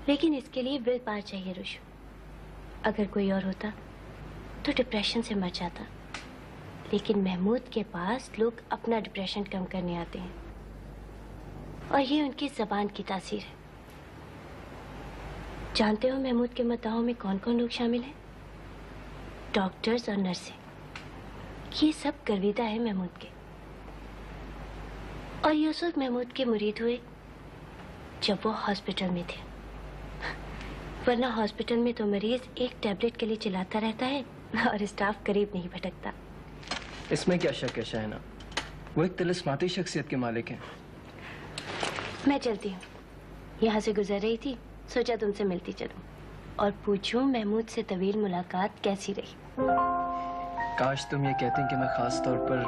लेकिन इसके लिए विल पावर चाहिए रुशु। अगर कोई और होता तो डिप्रेशन से मर जाता, लेकिन महमूद के पास लोग अपना डिप्रेशन कम करने आते हैं और ये उनकी जबान की तासीर है। जानते हो महमूद के मद्दाहों में कौन कौन लोग शामिल हैं? डॉक्टर्स और नर्सें। ये सब गर्विदा है महमूद के। और यूसुफ महमूद के मुरीद हुए जब वो हॉस्पिटल में थे, वरना हॉस्पिटल में तो मरीज एक टैबलेट के लिए चिल्लाता रहता है और स्टाफ करीब नहीं भटकता। इसमें क्या शक है शाहिना, वो एक तिलिस्माती शख्सियत के मालिक हैं। मैं चलती हूँ, यहाँ से गुजर रही थी, सोचा तुमसे मिलती चलूं और पूछूं महमूद से तवील मुलाकात कैसी रही। काश तुम ये कहती कि मैं खास तौर पर,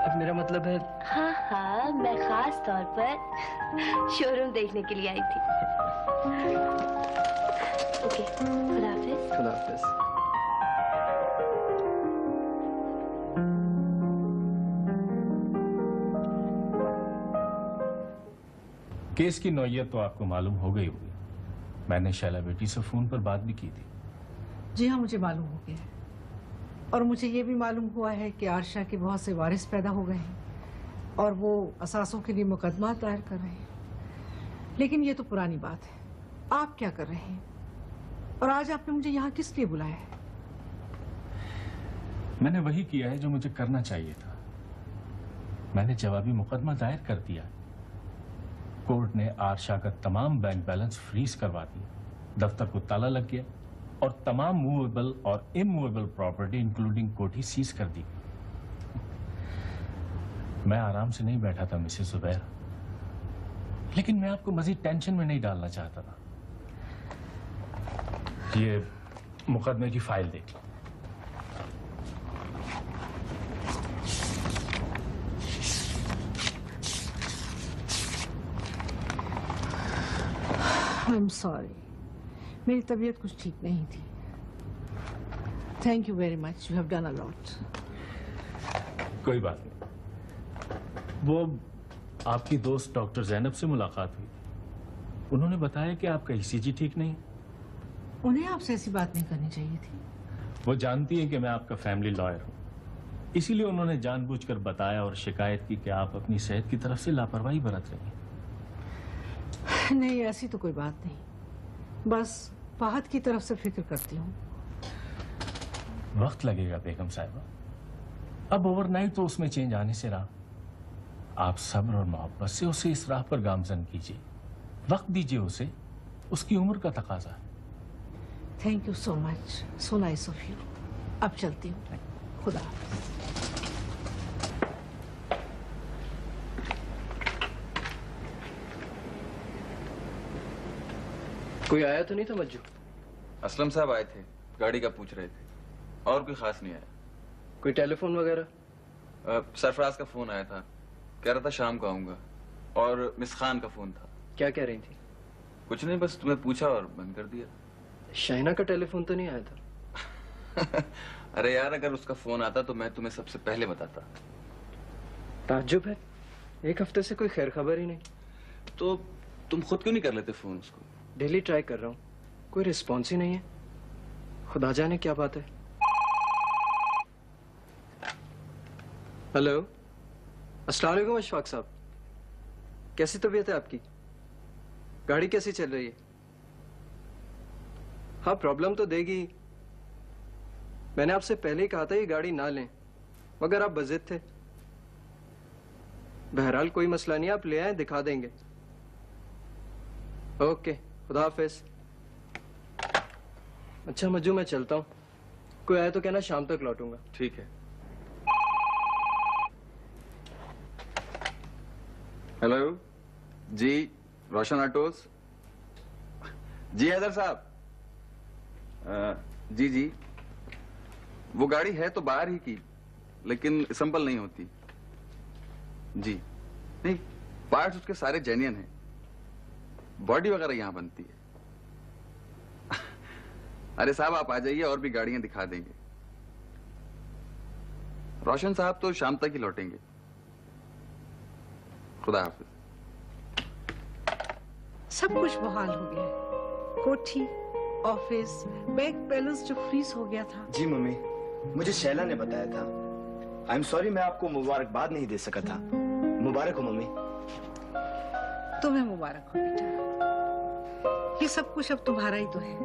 अब मेरा मतलब है। हाँ हाँ, मैं खास तौर पर शोरूम देखने के लिए आई थी। ओके, खुदा हाफिज। खुदा हाफिज। केस की नौयत तो आपको मालूम हो गई होगी। मैंने शैला बेटी से फोन पर बात भी की थी। जी हाँ, मुझे मालूम हो गया है। और मुझे ये भी मालूम हुआ है कि आरशा के बहुत से वारिस पैदा हो गए हैं और वो असासों के लिए मुकदमा दायर कर रहे हैं। लेकिन ये तो पुरानी बात है। आप क्या कर रहे हैं और आज आपने मुझे यहाँ किस लिए बुलाया है? मैंने वही किया है जो मुझे करना चाहिए था। मैंने जवाबी मुकदमा दायर कर दिया। कोर्ट ने आरशा का तमाम बैंक बैलेंस फ्रीज करवा दिया, दफ्तर को ताला लग गया और तमाम मूवेबल और इमूवेबल प्रॉपर्टी इंक्लूडिंग कोठी सीज कर दी। मैं आराम से नहीं बैठा था मिसेस जुबैर, लेकिन मैं आपको मजीद टेंशन में नहीं डालना चाहता था। ये मुकदमे की फाइल देख। आई एम सॉरी, मेरी तबीयत कुछ ठीक नहीं थी। Thank you very much, you have done a lot. कोई बात नहीं। वो आपकी दोस्त डॉक्टर जैनब से मुलाकात हुई। उन्होंने बताया कि आपका ईसीजी ठीक नहीं। उन्हें आपसे ऐसी बात नहीं करनी चाहिए थी। वो जानती हैं कि मैं आपका फैमिली लॉयर हूं, इसीलिए उन्होंने जानबूझकर बताया और शिकायत की कि आप अपनी सेहत की तरफ से लापरवाही बरत रही हैं। नहीं, ऐसी तो कोई बात नहीं, बस फाहद की तरफ से फिक्र करती हूँ। वक्त लगेगा बेगम साहिबा, अब ओवरनाइट तो उसमें चेंज आने से रहा। आप सब्र और मोहब्बत से उसे इस राह पर गामजन कीजिए, वक्त दीजिए उसे, उसकी उम्र का तकाजा है। Thank you so much, so nice of you. अब चलती हूँ, खुदा हाफिज। कोई आया तो नहीं था मज्जू? असलम साहब आए थे, गाड़ी का पूछ रहे थे, और कोई खास नहीं आया। कोई टेलीफोन वगैरह? सरफराज का फोन आया था, कह रहा था शाम को आऊंगा, और मिस खान का फोन था। क्या कह रही थी? कुछ नहीं, बस तुम्हें पूछा और बंद कर दिया। शाहिना का टेलीफोन तो नहीं आया था? अरे यार, अगर उसका फोन आता तो मैं तुम्हें सबसे पहले बताता। ताज्जुब है, एक हफ्ते से कोई खैर खबर ही नहीं। तो तुम खुद क्यों नहीं कर लेते फोन उसको? डेली ट्राई कर रहा हूँ, कोई रिस्पॉन्स ही नहीं है। खुदा जाने क्या बात है। हेलो, अस्सलाम वालेकुम अशफाक साहब, कैसी तबीयत है आपकी? गाड़ी कैसी चल रही है? हाँ, प्रॉब्लम तो देगी। मैंने आपसे पहले ही कहा था ये गाड़ी ना लें, मगर आप बज़िद थे। बहरहाल कोई मसला नहीं, आप ले आए, दिखा देंगे। ओके, खुदा हाफिज। अच्छा मज्जू, मैं चलता हूँ, कोई आया तो कहना शाम तक लौटूंगा। ठीक है। हेलो जी, रोशन ऑटोज। जी हैदर साहब, जी, वो गाड़ी है तो बाहर ही की, लेकिन असम्बल नहीं होती। जी नहीं, पार्ट्स उसके सारे जेन्युइन हैं, बॉडी वगैरह यहां बनती है। अरे साहब, आप आ जाइए, और भी गाड़ियां दिखा देंगे। रोशन साहब तो शाम तक ही लौटेंगे। खुदा हाफिज। सब कुछ बहाल हो गया है। कोठी, ऑफिस, बैंक बैलेंस जो फ्रीज हो गया था। जी मम्मी, मुझे शैला ने बताया था। आई एम सॉरी मैं आपको मुबारकबाद नहीं दे सका था। मुबारक हो मम्मी। तुम्हें मुबारक हो बेटा। ये सब कुछ अब तुम्हारा ही तो है।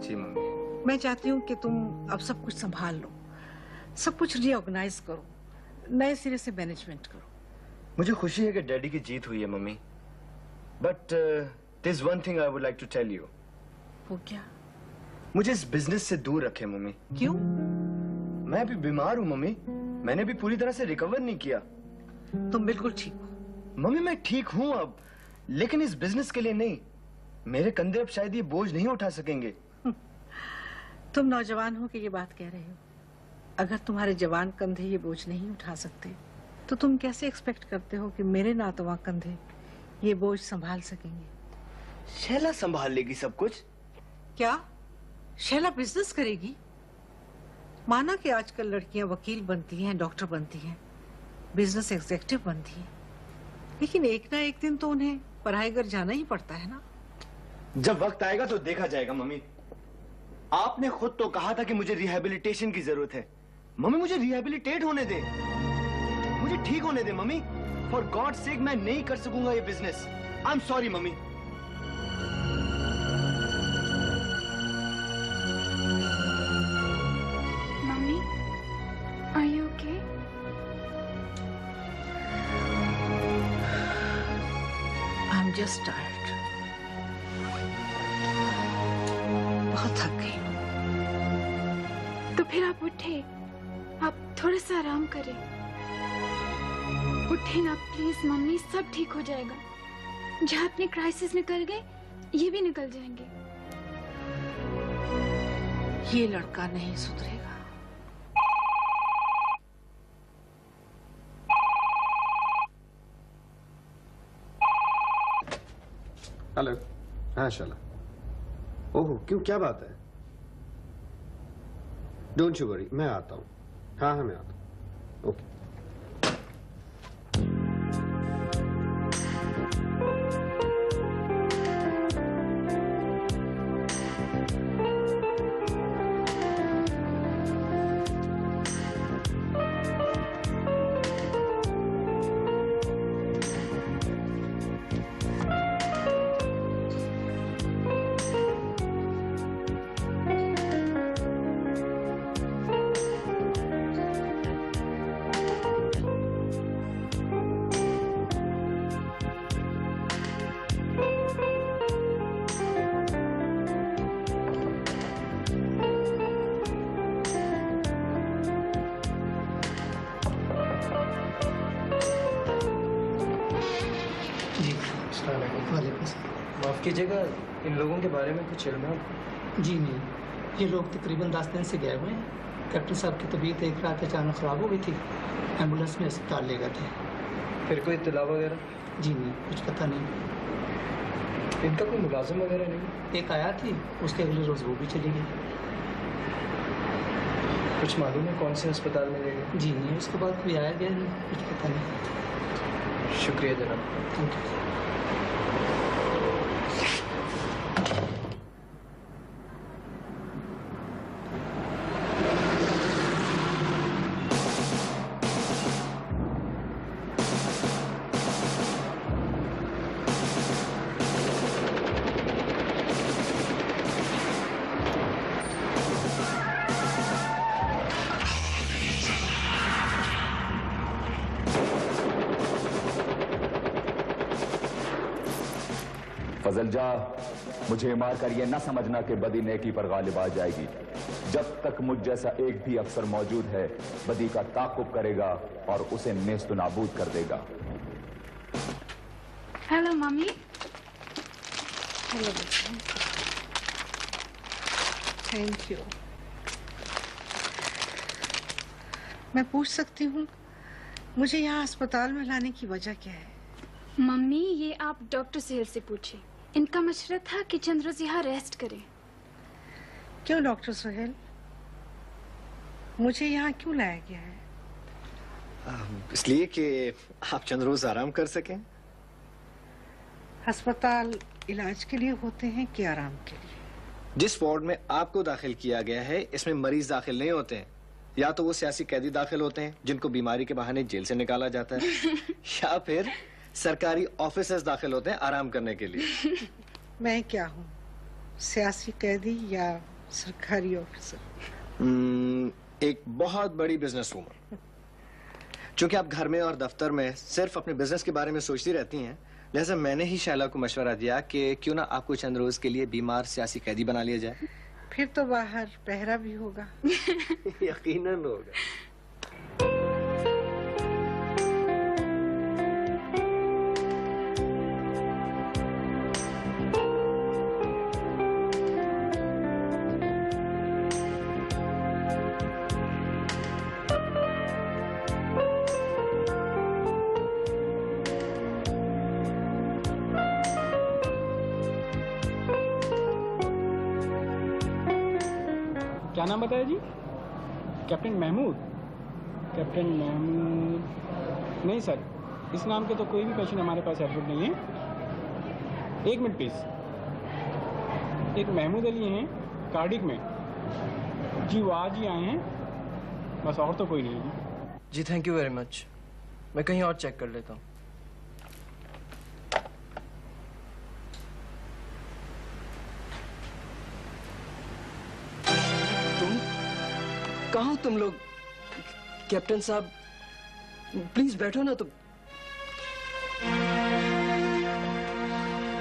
जी मम्मी। मैं चाहती हूँ कि तुम अब सब कुछ संभाल लो, सब कुछ रीऑर्गेनाइज करो, नए सिरे से मैनेजमेंट करो। मुझे खुशी है कि डैडी की जीत हुई है mummy, but there is one thing I would like to tell you. वो क्या? मुझे इस बिजनेस से दूर रखे मम्मी। क्यों? मैं अभी बीमार हूँ मम्मी, मैंने भी पूरी तरह से रिकवर नहीं किया। तुम बिल्कुल ठीक हो। मम्मी मैं ठीक हूँ अब, लेकिन इस बिजनेस के लिए नहीं। मेरे कंधे अब शायद ये बोझ नहीं उठा सकेंगे। तुम नौजवान हो कि ये बात कह रहे हो। अगर तुम्हारे जवान कंधे ये बोझ नहीं उठा सकते तो तुम कैसे एक्सपेक्ट करते हो कि मेरे नातवा कंधे ये बोझ संभाल सकेंगे? शैला संभाल लेगी सब कुछ। क्या शैला बिजनेस करेगी? माना कि आजकल लड़कियां वकील बनती हैं, डॉक्टर बनती हैं, बिजनेस एग्जीक्यूटिव बनती हैं, लेकिन एक ना एक दिन तो उन्हें पढ़ाई घर जाना ही पड़ता है ना। जब वक्त आएगा तो देखा जाएगा मम्मी। आपने खुद तो कहा था कि मुझे रिहैबिलिटेशन की जरूरत है। मम्मी मुझे रिहैबिलिटेट होने दे, मुझे ठीक होने दे मम्मी। फॉर गॉड सेक मैं नहीं कर सकूंगा ये business. I am sorry mummy. Mummy, are you okay? I am just tired, बहुत थक गई हूँ। तो फिर आप उठे, आप थोड़ा सा आराम करें। उठे ना प्लीज मम्मी, सब ठीक हो जाएगा। जहाँ अपने क्राइसिस निकल गए, ये भी निकल जाएंगे। ये लड़का नहीं सुधरेगा। हेलो। हाँ शैला। ओह क्यों, क्या बात है? डोंट यू वरी, मैं आता हूँ। हाँ मैं आता हूँ। ओके। माफ कीजिएगा, इन लोगों के बारे में कुछ इल्म है आपको? जी नहीं, ये लोग तकरीबन 10 दिन से गए हुए हैं। कैप्टन साहब की तबीयत एक रात अचानक ख़राब हो गई थी, एम्बुलेंस में अस्पताल ले गए थे। फिर कोई इत्तला वगैरह? जी नहीं, कुछ पता नहीं। इनका कोई मुलाजिम वगैरह नहीं? एक आया थी, उसके अगले रोज़ वो भी चली गई। कुछ मालूम है कौन से अस्पताल में रहेगा? जी नहीं, उसके बाद कोई आया गया नहीं, कुछ पता नहीं। शुक्रिया जनाब। Thank you. फजल जा, मुझे मार कर यह ना समझना कि बदी नेकी पर गालिब आ जाएगी। जब तक मुझ जैसा एक भी अफसर मौजूद है, बदी का ताक़ुब करेगा और उसे नेस्त नाबूद कर देगा। Hello mummy. Hello, thank you. मैं पूछ सकती हूँ मुझे यहाँ अस्पताल में लाने की वजह क्या है? मम्मी, ये आप डॉक्टर सेहल से पूछे। इनका मशवरा था कि चंद रोज यहाँ रेस्ट करें। क्यों डॉक्टर सोहेल, मुझे यहाँ क्यों लाया गया है? इसलिए कि आप चंद रोज आराम कर सकें। अस्पताल इलाज के लिए होते हैं कि आराम के लिए? जिस वार्ड में आपको दाखिल किया गया है इसमें मरीज दाखिल नहीं होते हैं। या तो वो सियासी कैदी दाखिल होते हैं जिनको बीमारी के बहाने जेल से निकाला जाता है या फिर सरकारी ऑफिसर्स दाखिल होते हैं आराम करने के लिए। मैं क्या हूँ, सियासी कैदी या सरकारी ऑफिसर? एक बहुत बड़ी बिजनेस वूमन। चूंकि आप घर में और दफ्तर में सिर्फ अपने बिजनेस के बारे में सोचती रहती हैं, लिहाजा मैंने ही शैला को मशवरा दिया कि क्यों ना आपको चंद रोज के लिए बीमार सियासी कैदी बना लिया जाए। फिर तो बाहर पहरा भी होगा। यकीनन होगा। क्या नाम बताया जी? कैप्टन महमूद? कैप्टन महमूद नहीं सर, इस नाम के तो कोई भी पेशेंट हमारे पास एडमिट नहीं है। एक मिनट प्लीज। एक महमूद अली हैं कार्डिक में जी, वो आज ही आए हैं, बस और तो कोई नहीं है जी। थैंक यू वेरी मच, मैं कहीं और चेक कर लेता हूँ। कहाँ हो तुम लोग? कैप्टन साहब प्लीज बैठो ना। तुम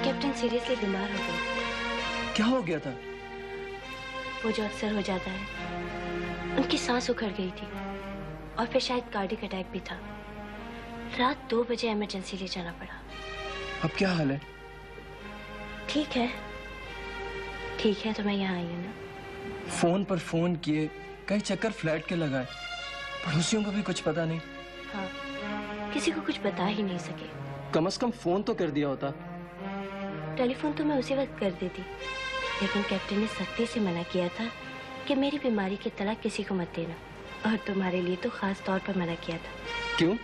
कैप्टन सीरियसली बीमार हो गए। क्या हो गया था? वो जो अक्सर हो जाता है, उनकी सांस उखड़ गई थी और फिर शायद कार्डिक अटैक भी था। रात 2 बजे इमरजेंसी ले जाना पड़ा। अब क्या हाल है? ठीक है, ठीक है तो मैं यहाँ आई हूँ ना। फोन पर फोन किए, कई चक्कर फ्लैट के लगाए, पड़ोसियों को भी कुछ पता नहीं। हाँ, किसी को कुछ बता ही नहीं सके। कम से कम फोन तो कर दिया होता। टेलीफोन तो मैं उसी वक्त कर देती, लेकिन कैप्टन ने सख्ती से मना किया था कि मेरी बीमारी की इत्तला किसी को मत देना, और तुम्हारे लिए तो खास तौर पर मना किया था। क्यों?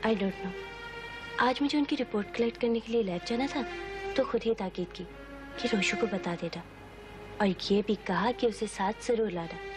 I don't know. आज मुझे उनकी रिपोर्ट कलेक्ट करने के लिए लैब जाना था, तो खुद ही ताकीद की कि रोशू को बता देना, और ये भी कहा कि उसे साथ जरूर लाना।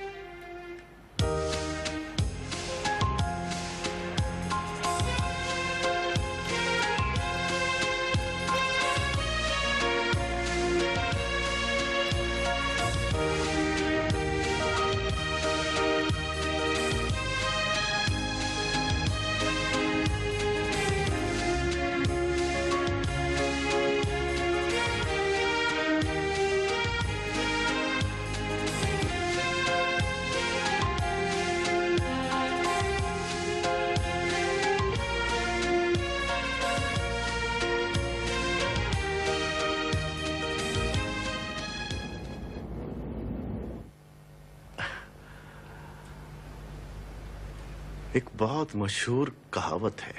एक बहुत मशहूर कहावत है।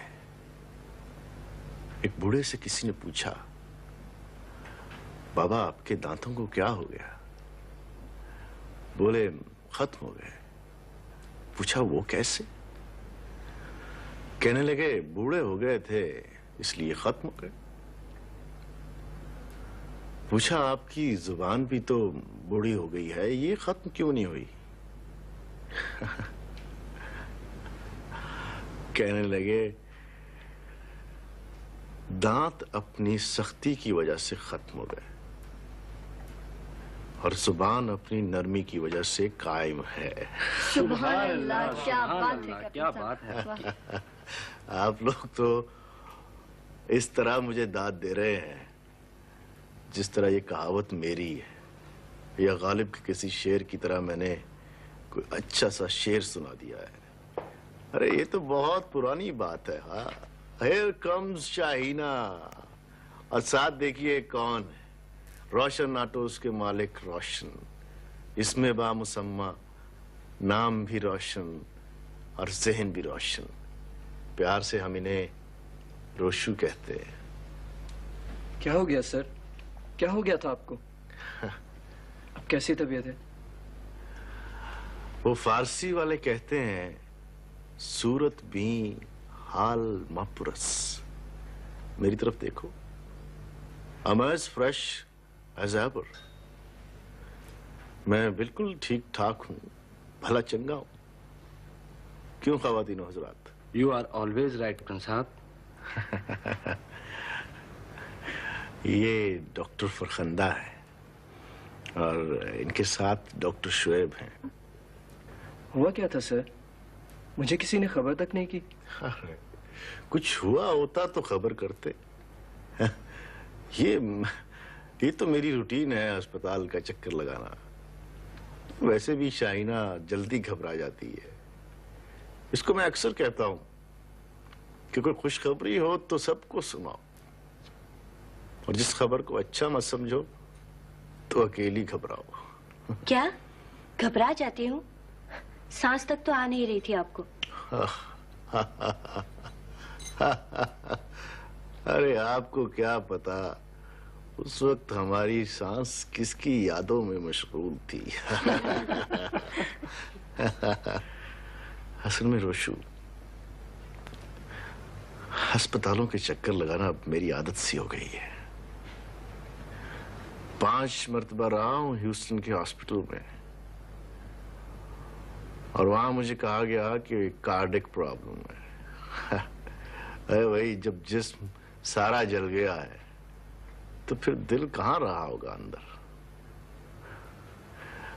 एक बूढ़े से किसी ने पूछा, बाबा आपके दांतों को क्या हो गया? बोले खत्म हो गए। पूछा वो कैसे? कहने लगे बूढ़े हो गए थे इसलिए खत्म हो गए। पूछा आपकी जुबान भी तो बूढ़ी हो गई है, ये खत्म क्यों नहीं हुई? कहने लगे दांत अपनी सख्ती की वजह से खत्म हो गए और जुबान अपनी नरमी की वजह से कायम है। सुभान अल्लाह, क्या बात है, क्या बात है। आप लोग तो इस तरह मुझे दाद दे रहे हैं जिस तरह ये कहावत मेरी है या गालिब के किसी शेर की तरह मैंने कोई अच्छा सा शेर सुना दिया है। अरे ये तो बहुत पुरानी बात है। हाँ, Here comes शाहीना, और साथ देखिए कौन है? रोशन ऑटोस के मालिक रोशन, इसमें बामुसम्मा, नाम भी रोशन और जहन भी रोशन। प्यार से हम इन्हें रोशू कहते हैं। क्या हो गया सर? क्या हो गया था आपको? अब कैसी तबीयत है? वो फारसी वाले कहते हैं सूरत भी हाल मापुरस। मेरी तरफ देखो, I'm as fresh as ever। मैं बिल्कुल ठीक ठाक हूँ, भला चंगा हूँ। क्यों ख़वातीन और हज़रात? You are always right captain साहब। ये डॉक्टर फरखंदा है और इनके साथ डॉक्टर शुएब हैं। हुआ क्या था सर? मुझे किसी ने खबर तक नहीं की। कुछ हुआ होता तो खबर करते। ये तो मेरी रूटीन है अस्पताल का चक्कर लगाना। वैसे भी शाहिना जल्दी घबरा जाती है। इसको मैं अक्सर कहता हूं कि कोई खुशखबरी हो तो सबको सुनाओ, और जिस खबर को अच्छा मत समझो तो अकेली घबराओ। क्या घबरा जाती हूँ? सांस तक तो आ नहीं रही थी आपको। अरे आपको क्या पता उस वक्त हमारी सांस किसकी यादों में मशगूल थी। असल में रोशू, अस्पतालों के चक्कर लगाना अब मेरी आदत सी हो गई है। 5 मरतबा रहा हूं ह्यूस्टन के हॉस्पिटल में, और वहां मुझे कहा गया कि कार्डिक प्रॉब्लम है। अरे भाई, जब जिस्म सारा जल गया है तो फिर दिल कहां रहा होगा अंदर।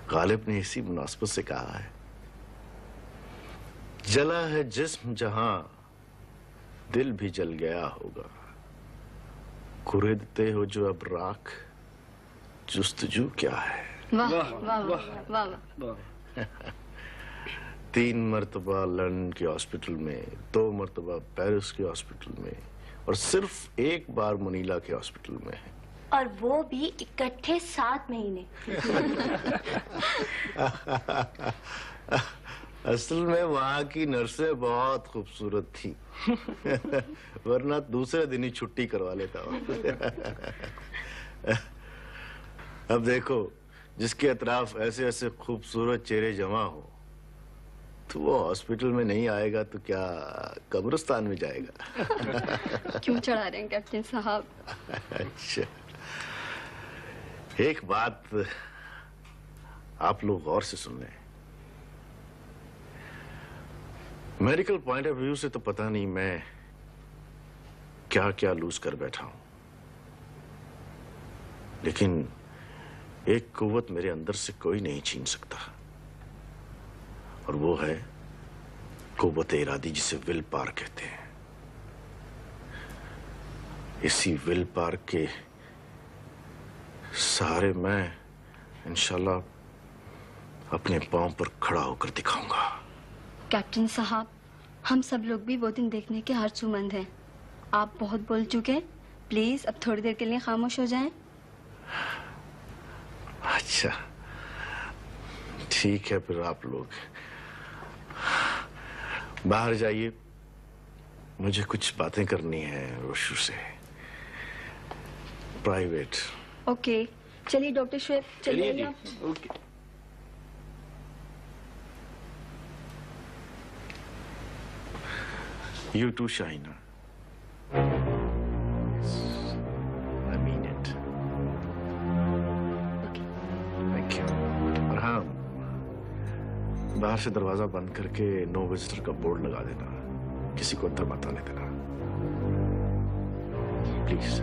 गालिब ने इसी मुनासबत से कहा है, जला है जिस्म जहां दिल भी जल गया होगा, कुरेदते हो जो अब राख, जुस्तजू क्या है। वाह वाह वाह वाह। 3 मरतबा लंदन के हॉस्पिटल में, 2 मरतबा पेरिस के हॉस्पिटल में, और सिर्फ 1 बार मनीला के हॉस्पिटल में है। और वो भी इकट्ठे 7 महीने। असल में वहां की नर्सें बहुत खूबसूरत थी, वरना दूसरे दिन ही छुट्टी करवा लेता हूं। अब देखो, जिसके अतराफ ऐसे ऐसे खूबसूरत चेहरे जमा हो तो वो हॉस्पिटल में नहीं आएगा तो क्या कब्रिस्तान में जाएगा। क्यों चढ़ा रहे हैं कैप्टन साहब? अच्छा, एक बात आप लोग गौर से सुन लें। मेडिकल पॉइंट ऑफ व्यू से तो पता नहीं मैं क्या क्या लूज कर बैठा हूं, लेकिन एक कुव्वत मेरे अंदर से कोई नहीं छीन सकता, और वो है कुव्वत इरादी, जिसे विल पावर कहते हैं। इसी विल पावर के सहारे मैं इंशाल्लाह अपने पांव पर खड़ा होकर दिखाऊंगा। कैप्टन साहब, हम सब लोग भी वो दिन देखने के आरज़ूमंद हैं। आप बहुत बोल चुके हैं, प्लीज अब थोड़ी देर के लिए खामोश हो जाएं। अच्छा, ठीक है, फिर आप लोग बाहर जाइए, मुझे कुछ बातें करनी है रोशू से, प्राइवेट। ओके, चलिए डॉक्टर शुएब, चलिए। Okay. You too, Shaina. Yes, I mean it. Okay. Thank you. और हाँ, बाहर से दरवाजा बंद करके नो विजिटर का बोर्ड लगा देना, किसी को अंदर मत आने देना, प्लीज।